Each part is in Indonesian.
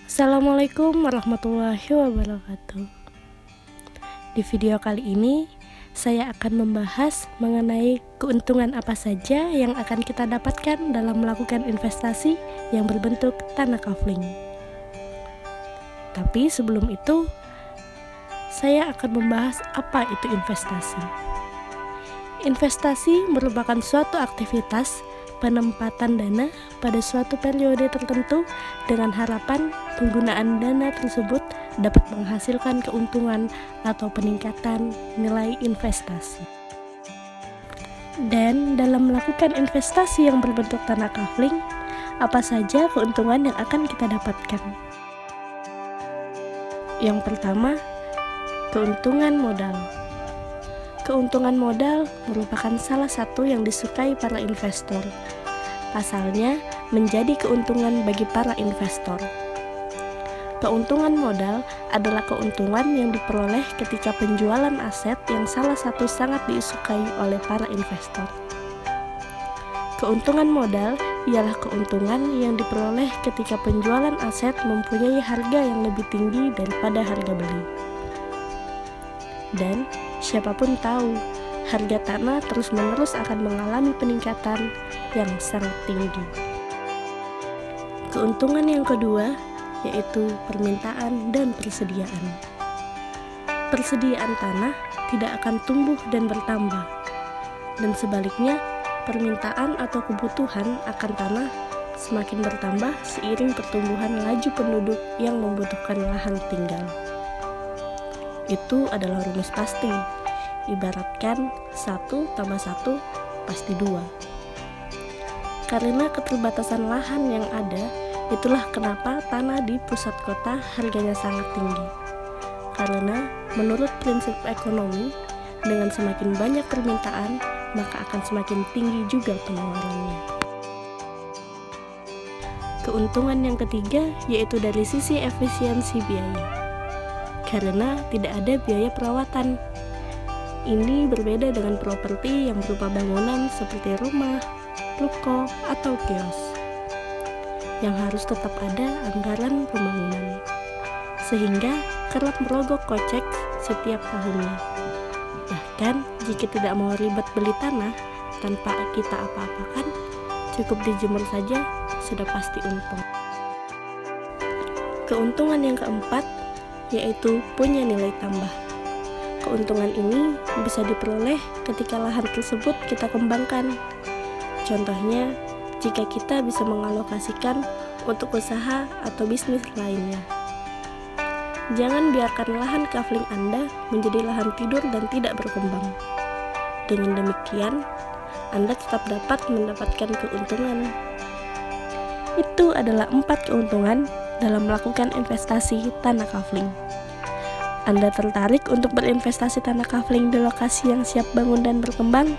Assalamualaikum warahmatullahi wabarakatuh. Di video kali ini, saya akan membahas mengenai keuntungan apa saja yang akan kita dapatkan dalam melakukan investasi yang berbentuk tanah kafling. Tapi sebelum itu, saya akan membahas apa itu investasi. Investasi merupakan suatu aktivitas penempatan dana pada suatu periode tertentu dengan harapan penggunaan dana tersebut dapat menghasilkan keuntungan atau peningkatan nilai investasi. Dan dalam melakukan investasi yang berbentuk tanah kafling, apa saja keuntungan yang akan kita dapatkan? Yang pertama, keuntungan modal. Keuntungan modal merupakan salah satu yang disukai para investor. Pasalnya, menjadi keuntungan bagi para investor. Keuntungan modal adalah keuntungan yang diperoleh ketika penjualan aset yang salah satu sangat disukai oleh para investor. Keuntungan modal ialah keuntungan yang diperoleh ketika penjualan aset mempunyai harga yang lebih tinggi daripada harga beli. Dan siapapun tahu, harga tanah terus-menerus akan mengalami peningkatan yang sangat tinggi. Keuntungan yang kedua yaitu permintaan dan persediaan. Persediaan tanah tidak akan tumbuh dan bertambah, dan sebaliknya permintaan atau kebutuhan akan tanah semakin bertambah seiring pertumbuhan laju penduduk yang membutuhkan lahan tinggal. Itu adalah rumus pasti. Ibaratkan 1 tambah 1 pasti 2. Karena keterbatasan lahan yang ada, itulah kenapa tanah di pusat kota harganya sangat tinggi. Karena menurut prinsip ekonomi, dengan semakin banyak permintaan, maka akan semakin tinggi juga penawarannya. Keuntungan yang ketiga yaitu dari sisi efisiensi biaya. Karena tidak ada biaya perawatan. Ini berbeda dengan properti yang berupa bangunan seperti rumah, ruko, atau kios, yang harus tetap ada anggaran pembangunan, sehingga kerap merogoh kocek setiap tahunnya. Bahkan jika tidak mau ribet beli tanah tanpa kita apa-apakan, cukup dijemur saja sudah pasti untung. Keuntungan yang keempat yaitu punya nilai tambah. Keuntungan ini bisa diperoleh ketika lahan tersebut kita kembangkan. Contohnya, jika kita bisa mengalokasikan untuk usaha atau bisnis lainnya. Jangan biarkan lahan kafling Anda menjadi lahan tidur dan tidak berkembang. Dengan demikian, Anda tetap dapat mendapatkan keuntungan. Itu adalah 4 keuntungan dalam melakukan investasi tanah kafling. Anda tertarik untuk berinvestasi tanah kafling di lokasi yang siap bangun dan berkembang,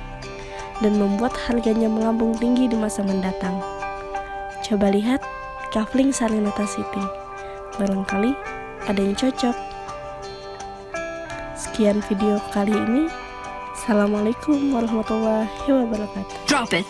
dan membuat harganya melambung tinggi di masa mendatang? Coba lihat Kafling Sarinata City. Barangkali ada yang cocok. Sekian video kali ini. Assalamualaikum warahmatullahi wabarakatuh. Drop it.